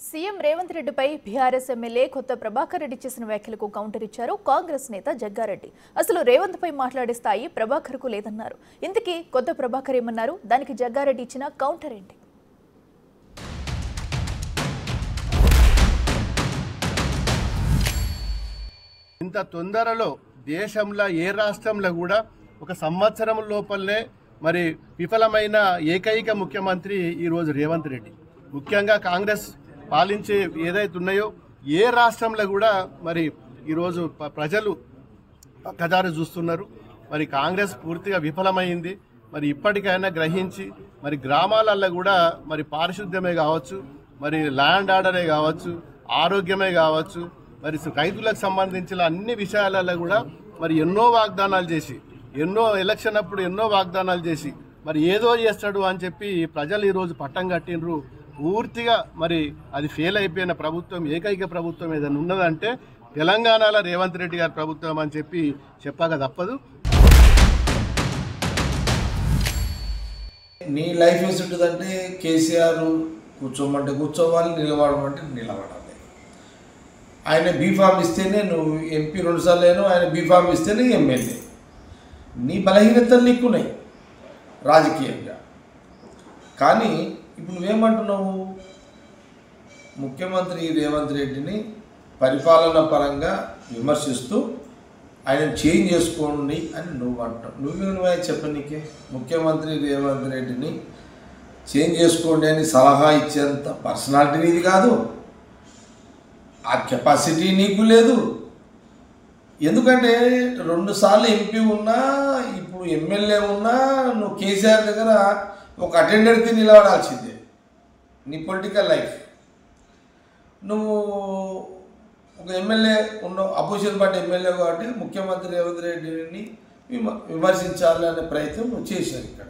CM Revanth రెడ్డిపై BRS MLA కొత్త ప్రభాకర్ రెడ్డి చేసిన వ్యాఖ్యలకు కౌంటర్ ఇచ్చారు కాంగ్రెస్ నేత జగ్గారెడ్డి. అసలు రేవంత్ పై మాట్లాడే స్థాయి ప్రభాకర్ కు లేదన్నారు. ఇంతకీ కొత్త ప్రభాకర్ ఏమన్నారు? దానికి జగ్గారెడ్డి ఇచ్చిన కౌంటర్ ఏంటి? ఇంత తొందరలో దేశంలో ఏ రాష్ట్రంలో కూడా ఒక సంవత్సరం లోపలనే మరి విఫలమైన ఏకైక ముఖ్యమంత్రి ఈరోజు రేవంత్ రెడ్డి. ముఖ్యంగా కాంగ్రెస్ పాలించే ఏదైతే ఉన్నాయో ఏ రాష్ట్రంలో కూడా మరి ఈరోజు ప్రజలు కదారు చూస్తున్నారు. మరి కాంగ్రెస్ పూర్తిగా విఫలమైంది. మరి ఇప్పటికైనా గ్రహించి మరి గ్రామాలల్లో కూడా మరి పారిశుద్ధ్యమే కావచ్చు, మరి ల్యాండ్ ఆర్డరే కావచ్చు, ఆరోగ్యమే కావచ్చు, మరి రైతులకు సంబంధించిన అన్ని విషయాలలో కూడా మరి ఎన్నో వాగ్దానాలు చేసి ఎలక్షన్ అప్పుడు ఎన్నో వాగ్దానాలు చేసి మరి ఏదో చేస్తాడు అని చెప్పి ప్రజలు ఈరోజు పట్టం కట్టినరు. పూర్తిగా మరి అది ఫెయిల్ అయిపోయిన ప్రభుత్వం, ఏకైక ప్రభుత్వం ఏదైనా ఉన్నదంటే తెలంగాణలో రేవంత్ రెడ్డి గారి ప్రభుత్వం అని చెప్పి చెప్పక తప్పదు. నీ లైఫ్ వేసి ఉంటుందంటే కేసీఆర్ కూర్చోమంటే కూర్చోవాలి, నిలబడమంటే నిలబడాలి. ఆయన బీఫామ్ ఇస్తేనే నువ్వు ఎంపీ 2 సార్లు అయినా, ఆయన బీఫామ్ ఇస్తేనే ఎమ్మెల్యే. నీ బలహీనతలు నీకున్నాయి రాజకీయంగా. కానీ ఇప్పుడు నువ్వేమంటున్నావు? ముఖ్యమంత్రి రేవంత్ రెడ్డిని పరిపాలన పరంగా విమర్శిస్తూ ఆయన చేంజ్ చేసుకోండి అని నువ్వు అంటావు. నువ్వే చెప్పనీకే ముఖ్యమంత్రి రేవంత్ రెడ్డిని చేంజ్ చేసుకోండి అని సలహా ఇచ్చేంత పర్సనాలిటీ నీది కాదు, ఆ కెపాసిటీ నీకు లేదు. ఎందుకంటే 2 సార్లు ఎంపీ ఉన్నా, ఇప్పుడు ఎమ్మెల్యే ఉన్నా, నువ్వు కేసీఆర్ దగ్గర ఒక అటెండర్కి నిలబడాల్సిందే నీ పొలిటికల్ లైఫ్. నువ్వు ఒక ఎమ్మెల్యే ఉన్నావు, అపోజిషన్ పార్టీ ఎమ్మెల్యే కాబట్టి ముఖ్యమంత్రి రేవంత్ రెడ్డిని విమర్శించాలి అనే ప్రయత్నం నువ్వు చేశావు ఇక్కడ.